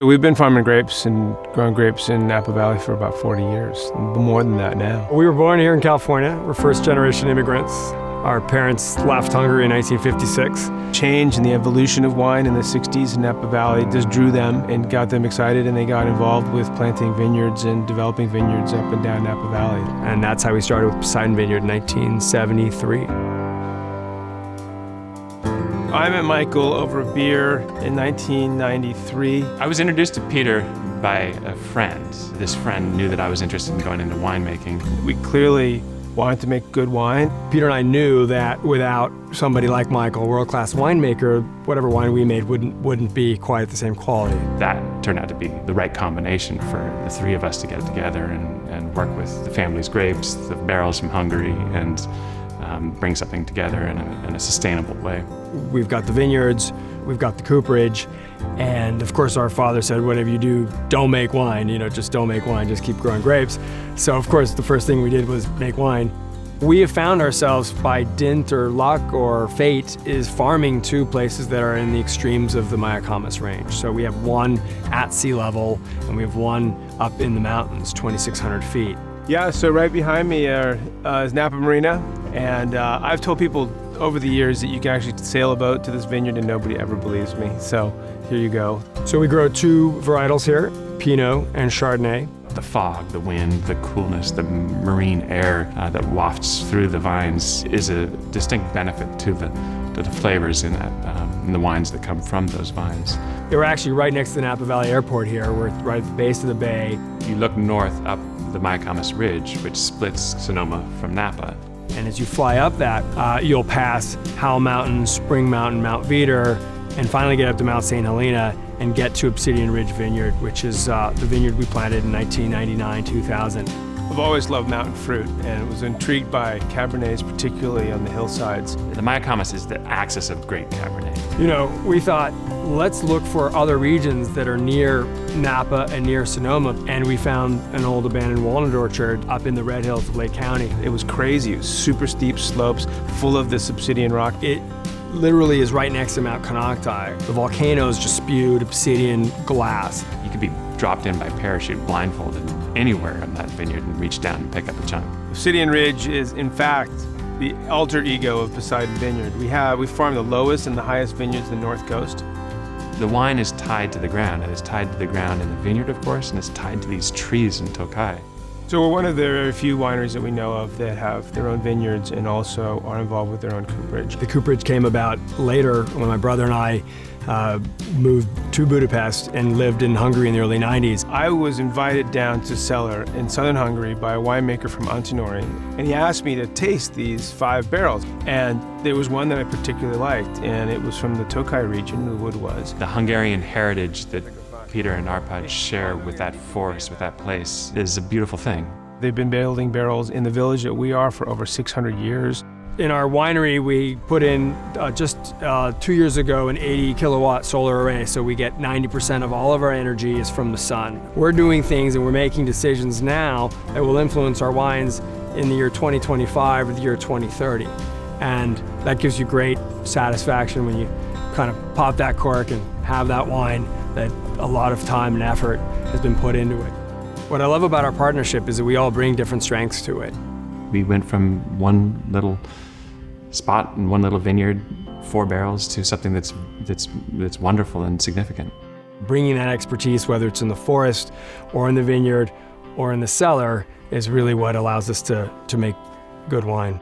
We've been farming grapes and growing grapes in Napa Valley for about 40 years, more than that now. We were born here in California. We're first-generation immigrants. Our parents left Hungary in 1956. Change and the evolution of wine in the 60s in Napa Valley just drew them and got them excited, and they got involved with planting vineyards and developing vineyards up and down Napa Valley. And that's how we started with Obsidian Vineyard in 1973. I met Michael over a beer in 1993. I was introduced to Peter by a friend. This friend knew that I was interested in going into winemaking. We clearly wanted to make good wine. Peter and I knew that without somebody like Michael, a world-class winemaker, whatever wine we made wouldn't be quite at the same quality. That turned out to be the right combination for the three of us to get together and work with the family's grapes, the barrels from Hungary, and bring something together in a sustainable way. We've got the vineyards, we've got the cooperage, and of course our father said, whatever you do, don't make wine, just don't make wine, just keep growing grapes. So of course the first thing we did was make wine. We have found ourselves by dint or luck or fate is farming two places that are in the extremes of the Mayacamas range. So we have one at sea level and we have one up in the mountains, 2,600 feet. Yeah, so right behind me is Napa Marina, and I've told people over the years that you can actually sail a boat to this vineyard and nobody ever believes me, so here you go. So we grow two varietals here, Pinot and Chardonnay. The fog, the wind, the coolness, the marine air that wafts through the vines is a distinct benefit to the flavors in the wines that come from those vines. We're actually right next to the Napa Valley Airport here. We're right at the base of the bay. You look north up the Mayacamas Ridge, which splits Sonoma from Napa. And as you fly up that, you'll pass Howell Mountain, Spring Mountain, Mount Veeder, and finally get up to Mount St. Helena and get to Obsidian Ridge Vineyard, which is the vineyard we planted in 1999, 2000. I've always loved mountain fruit and was intrigued by Cabernets, particularly on the hillsides. The Mayacamas is the axis of great Cabernet. We thought, let's look for other regions that are near Napa and near Sonoma, and we found an old abandoned walnut orchard up in the Red Hills of Lake County. It was crazy. It was super steep slopes, full of this obsidian rock. It literally is right next to Mount Konocti. The volcanoes just spewed obsidian glass. You could be dropped in by parachute blindfolded anywhere in that vineyard and reach down and pick up a chunk. Obsidian Ridge is, in fact, the alter ego of Poseidon Vineyard. We farm the lowest and the highest vineyards in the North Coast. The wine is tied to the ground, and it's tied to the ground in the vineyard, of course, and it's tied to these trees in Tokai. So we're one of the very few wineries that we know of that have their own vineyards and also are involved with their own cooperage. The cooperage came about later when my brother and I moved to Budapest and lived in Hungary in the early 90s. I was invited down to cellar in southern Hungary by a winemaker from Antinori, and he asked me to taste these 5 barrels. And there was one that I particularly liked, and it was from the Tokai region, the wood was. The Hungarian heritage that Peter and Arpad share with that forest, with that place, is a beautiful thing. They've been building barrels in the village that we are for over 600 years. In our winery, we put in just 2 years ago an 80 kilowatt solar array, so we get 90% of all of our energy is from the sun. We're doing things and we're making decisions now that will influence our wines in the year 2025 or the year 2030. And that gives you great satisfaction when you kind of pop that cork and have that wine that a lot of time and effort has been put into it. What I love about our partnership is that we all bring different strengths to it. We went from one little spot in one little vineyard, 4 barrels, to something that's wonderful and significant. Bringing that expertise, whether it's in the forest or in the vineyard or in the cellar, is really what allows us to make good wine.